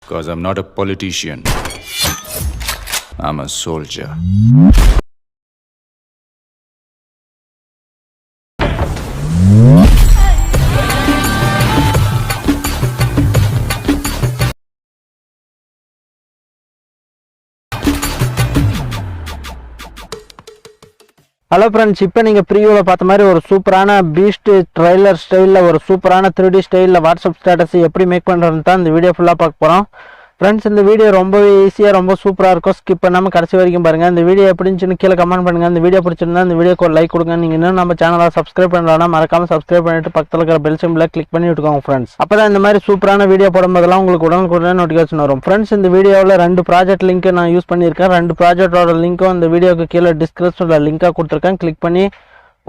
Because I'm not a politician. I'm a soldier. Hello friends, இப்போ நீங்கள் ப்ரீவியூவில் பார்த்த மாதிரி ஒரு சூப்பரான பீஸ்ட் ட்ரெய்லர் ஸ்டைலில் ஒரு சூப்பரான 3D ஸ்டைலில் வாட்ஸ்அப் ஸ்டேட்டஸ் எப்படி மேக் பண்ணுறதுன்னு தான் இந்த வீடியோ ஃபுல்லாக பார்க்க போகிறோம். ஃப்ரெண்ட்ஸ், இந்த வீடியோ ரொம்பவே ஈஸியாக ரொம்ப சூப்பராக இருக்கும். ஸ்கிப் பண்ணாமல் கடைசி வரைக்கும் பாருங்கள். இந்த வீடியோ எப்படி இருந்துச்சுன்னு கீழே கமெண்ட் பண்ணுங்கள். இந்த வீடியோ பிடிச்சிருந்தா இந்த வீடியோக்கு ஒரு லைக் கொடுங்க. நீங்கள் இன்னும் நம்ம சேனலை சப்ஸ்கிரைப் பண்ணலாம்னா மறக்காமல் சப்ஸ்கிரைப் பண்ணிட்டு பக்கத்தில் இருக்கிற பெல் சிம்பிளை கிளிக் பண்ணி விட்டுக்கோங்க ஃப்ரெண்ட்ஸ். அப்போ தான் இந்த மாதிரி சூப்பரான வீடியோ போடும்போதெல்லாம் உங்களுக்கு உடனுக்குடன் நோட்டிஃபிகேஷன் வரும். ஃப்ரெண்ட்ஸ், இந்த வீடியோவில் 2 ப்ராஜெக்ட் லிங்க் நான் யூஸ் பண்ணியிருக்கேன். 2 ப்ராஜெக்டோட லிங்க்கும் இந்த வீடியோக்கு கீழே டிஸ்கிரிப்ஷனில் லிங்காக கொடுத்துருக்கேன். கிளிக் பண்ணி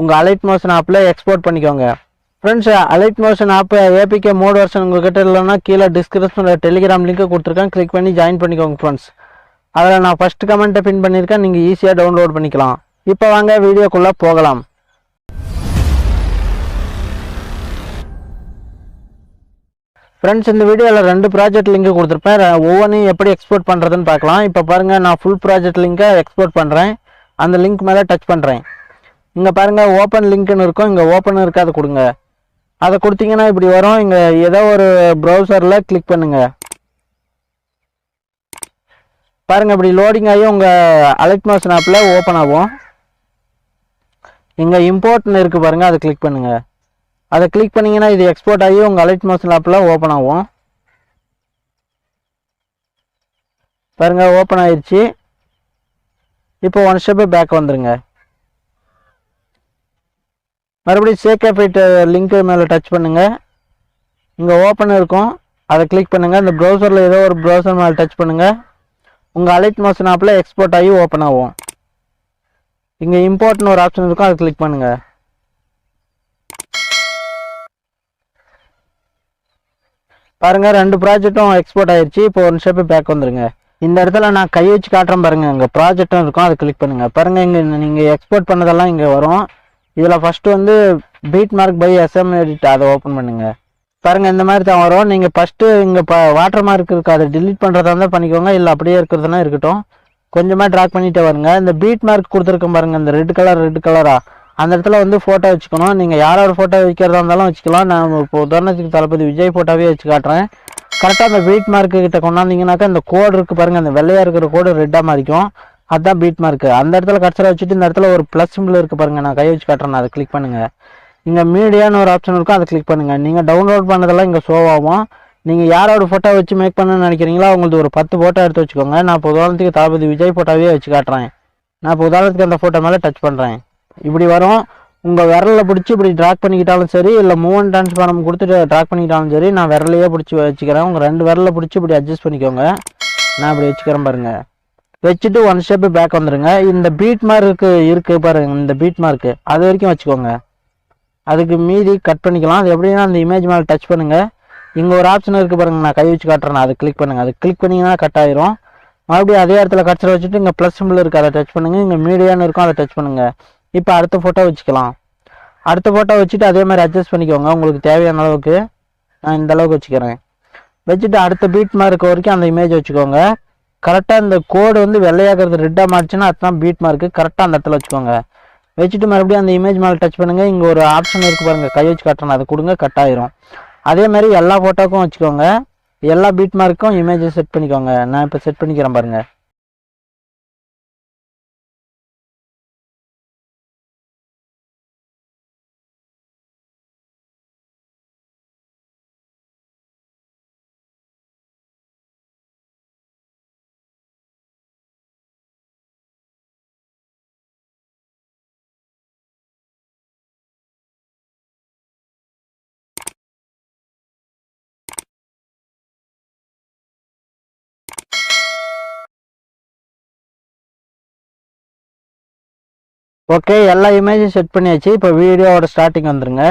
உங்கள் அலைட் மோஷன் ஆப்பில் எக்ஸ்போர்ட் பண்ணிக்கோங்க. Friends, Alight Motion app APK mod version உங்கள்கிட்ட இல்லைன்னா கீழே டிஸ்கிரிப்ஷனில் டெலிகிராம் லிங்க் கொடுத்துருக்கேன். கிளிக் பண்ணி ஜாயின் பண்ணிக்கோங்க ஃப்ரெண்ட்ஸ். அதில் நான் ஃபஸ்ட்டு கமெண்ட்டை பின் பண்ணியிருக்கேன். நீங்கள் ஈஸியாக டவுன்லோட் பண்ணிக்கலாம். இப்போ வாங்க வீடியோக்குள்ளே போகலாம். ஃப்ரெண்ட்ஸ், இந்த வீடியோவில் 2 ப்ராஜெக்ட் லிங்க் கொடுத்துருப்பேன். ஒவ்வொன்றையும் எப்படி எக்ஸ்போர்ட் பண்ணுறதுன்னு பார்க்கலாம். இப்போ பாருங்கள், நான் ஃபுல் ப்ராஜெக்ட் லிங்கை எக்ஸ்போர்ட் பண்ணுறேன். அந்த லிங்க் மேலே டச் பண்ணுறேன். இங்கே பாருங்கள், ஓப்பன் லிங்க்னு இருக்கும். இங்கே ஓப்பன் இருக்குது, அதை கொடுங்க. அதை கொடுத்தீங்கன்னா இப்படி வரும். இங்கே ஏதோ ஒரு ப்ரௌசரில் கிளிக் பண்ணுங்கள். பாருங்கள், இப்படி லோடிங் ஆகி உங்கள் அலைட் மோஷன் ஆப்பில் ஓப்பன் ஆகும். இங்கே இம்போர்ட்னு இருக்குது பாருங்கள், அதை கிளிக் பண்ணுங்கள். அதை கிளிக் பண்ணிங்கன்னா இது எக்ஸ்போர்ட் ஆகி உங்கள் அலைட் மோஷன் ஆப்பில் ஓப்பன் ஆகும். பாருங்கள், ஓப்பன் ஆயிடுச்சு. இப்போ 1 ஸ்டெப்பு பேக் வந்துடுங்க. மறுபடியும் சேக்கேஃபைட் லிங்க் மேலே டச் பண்ணுங்கள். இங்கே ஓப்பன் இருக்கும், அதை கிளிக் பண்ணுங்கள். இந்த ப்ரௌசரில் ஏதோ ஒரு ப்ரௌசர் மேலே டச் பண்ணுங்கள். உங்கள் அலைட் மோஷன் ஆப்பில் எக்ஸ்போர்ட் ஆகி ஓப்பன் ஆகும். இங்கே இம்போர்ட்னு ஒரு ஆப்ஷன் இருக்கும், அதை கிளிக் பண்ணுங்கள். பாருங்கள், 2 ப்ராஜெக்ட்டும் எக்ஸ்போர்ட் ஆயிடுச்சு. இப்போ 1 ஸ்டெப்பு பேக் வந்துடுங்க. இந்த இடத்துல நான் கை வச்சு காட்டுறேன் பாருங்கள். இங்கே ப்ராஜெக்டும் இருக்கும், அதை கிளிக் பண்ணுங்கள். பாருங்கள், இங்கே நீங்கள் எக்ஸ்போர்ட் பண்ணதெல்லாம் இங்கே வரும். இதில் ஃபஸ்ட்டு வந்து beat mark by SM edit, அதை ஓப்பன் பண்ணுங்கள். பாருங்கள், இந்த மாதிரி தான் வரும். நீங்கள் ஃபஸ்ட்டு இங்கே வாட்டர் மார்க் இருக்குது, அதை டிலீட் பண்ணுறதா இருந்தால் பண்ணிக்கோங்க. இல்லை அப்படியே இருக்கிறதுனா இருக்கட்டும். கொஞ்சமாக ட்ராக் பண்ணிகிட்டே வருங்க. இந்த பீட் மார்க் கொடுத்துருக்கோம் பாருங்கள், இந்த ரெட் கலராக அந்த இடத்துல வந்து ஃபோட்டோ வச்சுக்கணும். நீங்கள் யாரோட ஃபோட்டோ வைக்கிறதா இருந்தாலும் வச்சுக்கலாம். நான் இப்போ உதாரணத்துக்கு தளபதி விஜய் ஃபோட்டோவே வச்சு காட்டுறேன். கரெக்டாக அந்த பீட் மார்க்கு கிட்ட கொண்டாந்தீங்கன்னாக்கா இந்த கோடு இருக்குது பாருங்கள், அந்த வெள்ளையாக இருக்கிற கோடு ரெட்டாக மாறிக்கும். அதுதான் பீட் மார்க்கு. அந்த இடத்துல கட்சரை வச்சுட்டு இந்த இடத்துல ஒரு ப்ளஸ் சிம்பிள் இருக்குது பாருங்கள், நான் கை வச்சு காட்டுறேன், அதை கிளிக் பண்ணுங்கள். இங்கே மீடியான்னு ஒரு ஆப்ஷன் இருக்கும், அதை கிளிக் பண்ணுங்கள். நீங்கள் டவுன்லோட் பண்ணதெல்லாம் இங்கே ஷோ ஆகும். நீங்கள் யாரோட ஃபோட்டோ வச்சு மேக் பண்ணணும்னு நினைக்கிறீங்களோ அவங்களுக்கு ஒரு 10 ஃபோட்டோ எடுத்து வச்சுக்கோங்க. நான் இப்போ உதாரணத்துக்கு தளபதி விஜய் ஃபோட்டோவே வச்சு காட்டுறேன். நான் இப்போ உதாரணத்துக்கு அந்த ஃபோட்டோ மேலே டச் பண்ணுறேன். இப்படி வரும். உங்கள் விரலில் பிடிச்சி இப்படி ட்ராக் பண்ணிக்கிட்டாலும் சரி, இல்லை மூவ் ட்ரான்ஸ்ஃபார்ம் கொடுத்துட்டு ட்ராக் பண்ணிக்கிட்டாலும் சரி, நான் விரலையே பிடிச்சி வச்சுக்கிறேன். உங்கள் 2 விரலில் பிடிச்சி இப்படி அட்ஜஸ்ட் பண்ணிக்கோங்க. நான் இப்படி வச்சுக்கிறேன் பாருங்கள். வச்சுட்டு 1 ஸ்டெப்பு பேக் வந்துடுங்க. இந்த பீட் மார்க்கு இருக்குது பாருங்கள், இந்த பீட் மார்க்கு அது வரைக்கும் வச்சுக்கோங்க. அதுக்கு மீதி கட் பண்ணிக்கலாம். அது எப்படின்னா அந்த இமேஜ் மேலே டச் பண்ணுங்கள். இங்கே ஒரு ஆப்ஷன் இருக்குது பாருங்கள், நான் கை வச்சு காட்டுறேன், அதை கிளிக் பண்ணுங்கள். அது கிளிக் பண்ணிங்கன்னா கட் ஆயிரும். மறுபடியும் அதே இடத்துல கட்சரை வச்சுட்டு இங்கே ப்ளஸ் சிம்பிள் இருக்குது, அதை டச் பண்ணுங்கள். இங்கே மீடியான்னு இருக்கும், அதை டச் பண்ணுங்கள். இப்போ அடுத்த ஃபோட்டோ வச்சுக்கலாம். அடுத்த ஃபோட்டோ வச்சுட்டு அதே மாதிரி அட்ஜஸ்ட் பண்ணிக்கோங்க. உங்களுக்கு தேவையான அளவுக்கு நான் இந்த அளவுக்கு வச்சுக்கிறேன். வச்சுட்டு அடுத்த பீட் மார்க் வரைக்கும் அந்த இமேஜ் வச்சுக்கோங்க. கரெக்டாக இந்த கோடு வந்து வெள்ளையாகிறது ரெட்டாக மாறிச்சுன்னா அதுதான் பீட் மார்க்கு. கரெக்டாக அந்த இடத்துல வச்சுக்கோங்க. வச்சுட்டு மறுபடியும் அந்த இமேஜ் மேலே டச் பண்ணுங்கள். இங்கே ஒரு ஆப்ஷன் இருக்குது பாருங்கள், கை வச்சு காட்டுறேன், அதை கொடுங்க, கட் ஆயிரும். அதே மாதிரி எல்லா ஃபோட்டோக்கும் வச்சுக்கோங்க. எல்லா பீட் மார்க்கும் இமேஜை செட் பண்ணிக்கோங்க. நான் இப்போ செட் பண்ணிக்கிறேன் பாருங்கள். ஓகே, எல்லா இமேஜும் செட் பண்ணியாச்சு. இப்போ வீடியோவோட ஸ்டார்டிங் வந்துருங்க.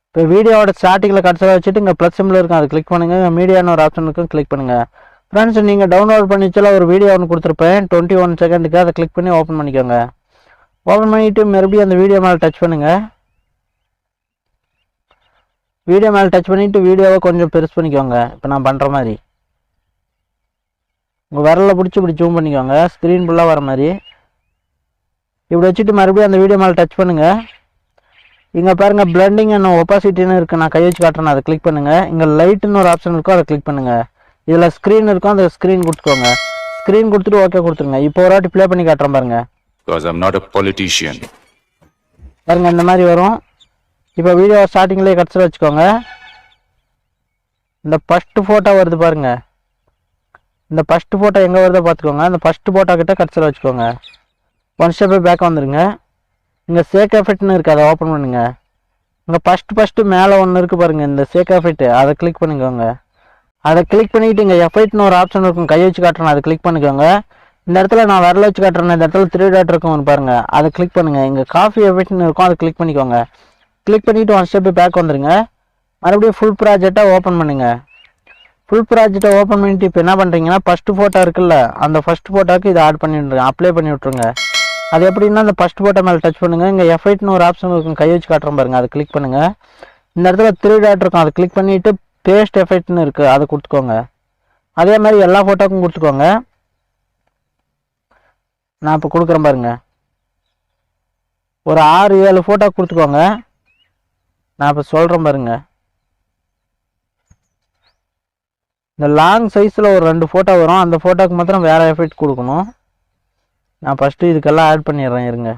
இப்போ வீடியோவோட ஸ்டார்டிங்கில் கடைசியாக வச்சுட்டு இங்கே ப்ளஸ் சிம்பிள் இருக்கும், அதை கிளிக் பண்ணுங்கள். மீடியான்னு ஒரு ஆப்ஷன் இருக்கும், கிளிக் பண்ணுங்கள். ஃப்ரெண்ட்ஸ், நீங்கள் டவுன்லோட் பண்ணிச்சுல ஒரு வீடியோ ஒன்று கொடுத்துருப்பேன் 21 செகண்டுக்கு, அதை கிளிக் பண்ணி ஓப்பன் பண்ணிக்கோங்க. ஓப்பன் பண்ணிவிட்டு மறுபடியும் அந்த வீடியோ மேலே டச் பண்ணுங்கள். வீடியோ மேலே டச் பண்ணிவிட்டு வீடியோவை கொஞ்சம் பெருசு பண்ணிக்கோங்க. இப்போ நான் பண்ணுற மாதிரி உங்கள் விரலில் பிடிச்சி இப்படி ஜூம் பண்ணிக்கோங்க, ஸ்க்ரீன் ஃபுல்லாக வர மாதிரி. இப்படி வச்சுட்டு மறுபடியும் அந்த வீடியோ மேலே டச் பண்ணுங்கள். இங்கே பாருங்கள் பிளெண்டிங் அண்ட் ஒப்பாசிட்டின்னு இருக்குது, நான் கை வச்சு காட்டுறேன், அதை கிளிக் பண்ணுங்கள். இங்கே லைட்டுன்னு ஒரு ஆப்ஷன் இருக்கும், அதை கிளிக் பண்ணுங்கள். இதில் ஸ்க்ரீன் இருக்கும், அந்த ஸ்க்ரீன் கொடுத்துக்கோங்க. ஸ்க்ரீன் கொடுத்துட்டு ஓகே கொடுத்துருங்க. இப்போ ஒரு வாட்டி ப்ளே பண்ணி காட்டுறேன் பாருங்கள். Because I'm not a politician. பாருங்கள் இந்த மாதிரி வரும். இப்போ வீடியோ ஸ்டார்டிங்லேயே கட்சியில் வச்சுக்கோங்க. இந்த ஃபஸ்ட்டு ஃபோட்டோ வருது பாருங்கள், இந்த ஃபஸ்ட்டு ஃபோட்டோ எங்கே வருதோ பார்த்துக்கோங்க. அந்த ஃபஸ்ட்டு ஃபோட்டோ கிட்ட கட்சியில் வச்சுக்கோங்க. ஒன் ஸ்டெப்பு பேக் வந்துடுங்க. இங்கே சேக் எஃபெக்ட்னு இருக்குது, அதை ஓப்பன் பண்ணுங்க. இங்கே ஃபஸ்ட்டு மேலே ஒன்று இருக்குது பாருங்கள், இந்த சேக் எஃபெக்ட், அதை கிளிக் பண்ணிக்கோங்க. அதை கிளிக் பண்ணிவிட்டு இங்கே எஃபெக்ட்னு ஒரு ஆப்ஷன் இருக்கும், கை வச்சு காட்டுறேன், அதை கிளிக் பண்ணிக்கோங்க. இந்த இடத்துல நான் விரல வச்சு காட்டுறேன், இந்த இடத்துல 3 டாட் இருக்கும் பாருங்கள், அதை கிளிக் பண்ணுங்கள். இங்கே காஃபி எஃபெக்ட்னு இருக்கும், அதை கிளிக் பண்ணிக்கோங்க. கிளிக் பண்ணிவிட்டு ஒன் ஸ்டெப்பு பேக் வந்துடுங்க. மறுபடியும் ஃபுல் ப்ராஜெக்டாக ஓப்பன் பண்ணுங்கள். ஃபுல் ப்ராஜெக்டை ஓப்பன் பண்ணிட்டு இப்போ என்ன பண்ணுறீங்கன்னா ஃபஸ்ட்டு ஃபோட்டோ இருக்குல்ல, அந்த ஃபஸ்ட் ஃபோட்டோக்கு இதை ஆட் பண்ணி விட்ருங்க, அப்ளை பண்ணி விட்ருங்க. அது எப்படின்னா அந்த ஃபஸ்ட் ஃபோட்டோ மேலே டச் பண்ணுங்கள். இங்கே எஃபெக்ட்னு ஒரு ஆப்ஷன் இருக்கும், கை வச்சு காட்டுறோம் பாருங்கள், அதை கிளிக் பண்ணுங்கள். இந்த இடத்துல 3 டாட் இருக்கும், அதை கிளிக் பண்ணிவிட்டு பேஸ்ட் எஃபெக்ட்னு இருக்குது, அதை கொடுத்துக்கோங்க. அதே மாதிரி எல்லா ஃபோட்டோக்கும் கொடுத்துக்கோங்க. நான் இப்போ கொடுக்குறேன் பாருங்கள், ஒரு 6-7 ஃபோட்டோ கொடுத்துக்கோங்க. நான் இப்போ சொல்கிறேன் பாருங்கள். இந்த லாங் சைஸில் ஒரு 2 ஃபோட்டோ வரும், அந்த ஃபோட்டோக்கு மாத்திரம் வேறு எஃபெக்ட் கொடுக்கணும். நான் ஃபஸ்ட்டு இதுக்கெல்லாம் ஆட் பண்ணிடுறேன் இருங்க.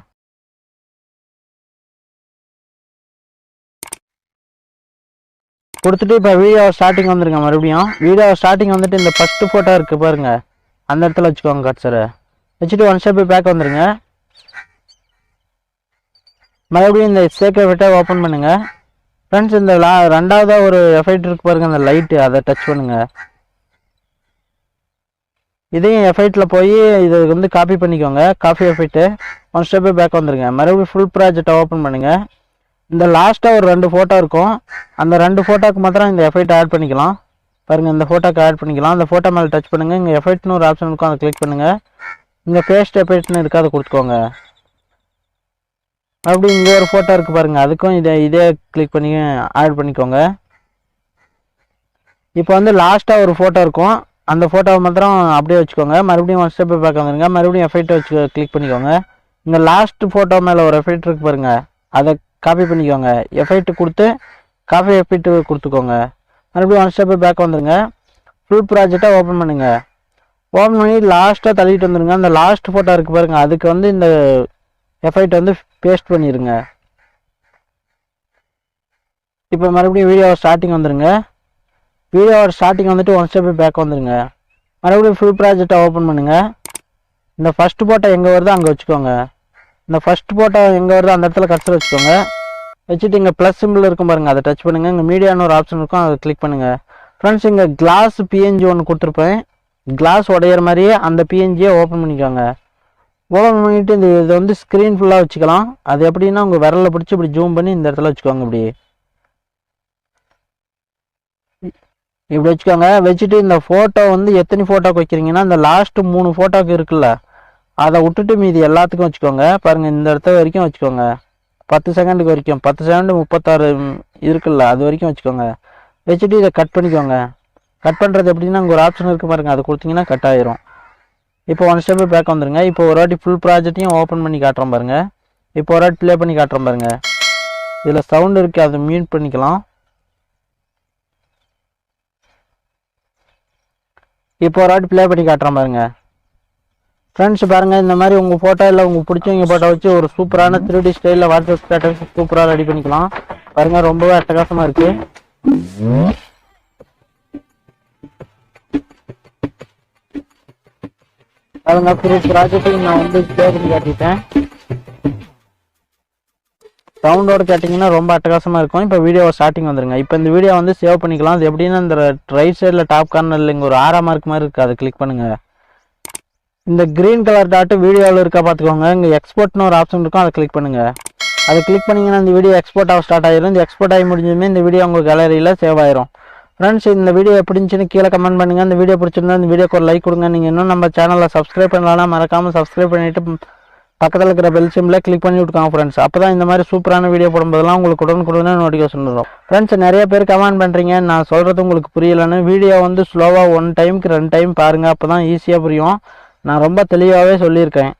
கொடுத்துட்டு இப்போ வீடியோ ஸ்டார்டிங் வந்துருங்க. மறுபடியும் வீடியோ ஸ்டார்டிங் வந்துட்டு இந்த ஃபஸ்ட்டு ஃபோட்டோ இருக்குது பாருங்கள், அந்த இடத்துல வச்சுக்கோங்க கட்சரை வச்சுட்டு ஒன் ஸ்டெப்பு பேக் வந்துடுங்க. மறுபடியும் இந்த சேக் எஃபெக்டை ஓப்பன் பண்ணுங்கள். ஃப்ரெண்ட்ஸ் இந்த ரெண்டாவதாக ஒரு எஃபெக்ட் இருக்குது பாருங்கள், அந்த லைட்டு, அதை டச் பண்ணுங்கள். இதையும் எஃபெக்டில் போய் இதை வந்து காப்பி பண்ணிக்கோங்க, copy effect. One step back வந்துடுங்க. மறுபடியும் ஃபுல் ப்ராஜெக்டை ஓப்பன் பண்ணுங்கள். இந்த லாஸ்ட்டாக ஒரு 2 ஃபோட்டோ இருக்கும், அந்த 2 ஃபோட்டோக்கு மாத்திரம் இந்த எஃபெக்ட் ஆட் பண்ணிக்கலாம் பாருங்கள். இந்த ஃபோட்டோக்கு ஆட் பண்ணிக்கலாம். அந்த ஃபோட்டோ மேலே டச் பண்ணுங்கள். இங்கே எஃபெக்ட்னு ஒரு ஆப்ஷன் இருக்கும், அதை கிளிக் பண்ணுங்கள். இங்கே பேஸ்ட் எஃபெக்ட்னு இருக்குது, அதை கொடுத்துக்கோங்க. மறுபடியும் இங்கே ஒரு ஃபோட்டோ இருக்குது பாருங்கள், அதுக்கும் இதே கிளிக் பண்ணி ஆட் பண்ணிக்கோங்க. இப்போ வந்து லாஸ்ட்டாக ஒரு ஃபோட்டோ இருக்கும், அந்த ஃபோட்டோவை மாத்திரம் அப்படியே வச்சுக்கோங்க. மறுபடியும் ஒன் ஸ்டெப்பு பேக் வந்துடுங்க. மறுபடியும் எஃபெக்ட்டை வச்சு கிளிக் பண்ணிக்கோங்க. இங்கே லாஸ்ட் ஃபோட்டோ மேலே ஒரு எஃபெக்ட் இருக்குது பாருங்கள், அதை காப்பி பண்ணிக்கோங்க. எஃபெக்ட் கொடுத்து காப்பி எஃபெக்ட் கொடுத்துக்கோங்க. மறுபடியும் ஒன் ஸ்டெப்பு பேக் வந்துடுங்க. ஃபுல் ப்ராஜெக்டாக ஓப்பன் பண்ணுங்கள். ஓப்பன் பண்ணி லாஸ்ட்டாக தள்ளிட்டு வந்துடுங்க. அந்த லாஸ்ட் ஃபோட்டோ இருக்குது பாருங்கள், அதுக்கு வந்து இந்த எஃபெக்ட் வந்து பேஸ்ட் பண்ணிடுங்க. இப்போ மறுபடியும் வீடியோ ஸ்டார்டிங் வந்துடுங்க. வீடியோ ஸ்டார்டிங் வந்துட்டு ஒன் ஸ்டெப்பு பேக் வந்துடுங்க. மறுபடியும் ஃபுல் ப்ராஜெக்டை ஓப்பன் பண்ணுங்கள். இந்த ஃபஸ்ட்டு ஃபோட்டோ எங்கே வருதோ அங்கே வச்சுக்கோங்க. இந்த ஃபஸ்ட் ஃபோட்டோ எங்கே வருதோ அந்த இடத்துல கட்சியில் வச்சுக்கோங்க. வச்சுட்டு இங்கே ப்ளஸ் சிம்பிள் இருக்கும் பாருங்கள், அதை டச் பண்ணுங்கள். இங்கே மீடியான்னு ஒரு ஆப்ஷன் இருக்கும், அதை கிளிக் பண்ணுங்கள். ஃப்ரெண்ட்ஸ் இங்கே கிளாஸ் பிஎன்ஜி ஒன்று கொடுத்துருப்பேன், கிளாஸ் உடையிற மாதிரியே அந்த பிஎன்ஜியை ஓப்பன் பண்ணிக்கோங்க. ஓப்பன் பண்ணிவிட்டு இதை வந்து ஸ்க்ரீன் ஃபுல்லாக வச்சுக்கலாம். அது எப்படின்னா உங்கள் விரலில் பிடிச்சி இப்படி ஜூம் பண்ணி இந்த இடத்துல வச்சுக்கோங்க. இப்படி வச்சுக்கோங்க. வச்சுட்டு இந்த ஃபோட்டோ வந்து எத்தனை ஃபோட்டோக்கு வைக்கிறீங்கன்னா இந்த லாஸ்ட்டு 3 ஃபோட்டோக்கு இருக்குல்ல, அதை விட்டுட்டு மீதி எல்லாத்துக்கும் வச்சுக்கோங்க. பாருங்கள் இந்த இடத்த வரைக்கும் வச்சுக்கோங்க, 10 செகண்டுக்கு வரைக்கும், 10 செகண்டு 36 இருக்குல்ல, அது வரைக்கும் வச்சுக்கோங்க. வச்சுட்டு இதை கட் பண்ணிக்கோங்க. கட் பண்ணுறது எப்படின்னா இங்கே ஒரு ஆப்ஷன் இருக்குது பாருங்கள், அதை கொடுத்தீங்கன்னா கட் ஆயிரும். இப்போ ஒன் ஸ்டெப்பு பேக் வந்துடுங்க. இப்போ ஒரு வாட்டி ஃபுல் ப்ராஜெக்டையும் ஓப்பன் பண்ணி காட்டுறோம் பாருங்கள். இப்போ ஒரு வாட்டி ப்ளே பண்ணி காட்டுறோம் பாருங்கள். இதில் சவுண்டு இருக்குது, அதை மியூட் பண்ணிக்கலாம். இப்போ ஒரு வாட்டி ப்ளே பண்ணி காட்டுறோம் பாருங்கள். ஃப்ரெண்ட்ஸ் பாருங்கள், இந்த மாதிரி உங்கள் ஃபோட்டோ இல்லை உங்களுக்கு பிடிச்சவங்க ஃபோட்டோ வச்சு ஒரு சூப்பரான 3D ஸ்டைலில் வாட்ஸ்அப் ஸ்டேட்டஸ் சூப்பராக ரெடி பண்ணிக்கலாம். பாருங்கள் ரொம்பவே அட்டகாசமாக இருக்குது. பாருங்க ஃபுல் ப்ராஜெக்டையும் நான் வந்து ப்ளே பண்ணி காட்டிட்டேன். சவுண்டோடு கேட்டிங்கன்னா ரொம்ப அட்டகாசமாக இருக்கும். இப்போ வீடியோ ஸ்டார்டிங் வந்துருங்க. இப்போ இந்த வீடியோ வந்து சேவ் பண்ணிக்கலாம். அது எப்படின்னா இந்த ரைட் சைடில் டாப் கார்னரில் இங்கே ஒரு 6 மார்க் மாதிரி இருக்குது, அதை கிளிக் பண்ணுங்கள். இந்த க்ரீன் கலர் டாட்டு வீடியோவில் இருக்கா பார்த்துக்கோங்க. இங்கே எக்ஸ்போர்ட்னு ஒரு ஆப்ஷன் இருக்கும், அதை கிளிக் பண்ணுங்கள். அதை கிளிக் பண்ணிங்கன்னா இந்த வீடியோ எக்ஸ்போர்ட் ஆக ஸ்டார்ட் ஆகிடும். இந்த எக்ஸ்போர்ட் ஆகி முடிஞ்சதுமே இந்த வீடியோ உங்கள் கேலரியில் சேவ் ஆயிரும். ஃப்ரெண்ட்ஸ் இந்த வீடியோ எப்படி இருந்துச்சுன்னு கீழே கமெண்ட் பண்ணுங்கள். இந்த வீடியோ பிடிச்சிருந்தா இந்த வீடியோக்கு ஒரு லைக் கொடுங்க. நீங்கள் இன்னும் நம்ம சேனலில் சப்ஸ்கிரைப் பண்ணலாம், மறக்காமல் சப்ஸ்கிரைப் பண்ணிவிட்டு பக்கத்தில் இருக்கிற பெல் சிம்பிளை கிளிக் பண்ணி விட்டுக்காங்க ஃப்ரெண்ட்ஸ். அப்போ தான் இந்த மாதிரி சூப்பரான வீடியோ போடும்போதெல்லாம் உங்களுக்கு உடனுக்குடனே நோட்டிஃபிகேஷன் வரும். ஃப்ரெண்ட்ஸ் நிறைய பேர் கமெண்ட் பண்ணுறீங்க நான் சொல்கிறது உங்களுக்கு புரியலன்னு. வீடியோ வந்து ஸ்லோவாக 1 டைமுக்கு 2 டைம் பாருங்கள், அப்போ தான் ஈஸியாக புரியும். நான் ரொம்ப தெளிவாகவே சொல்லியிருக்கேன்.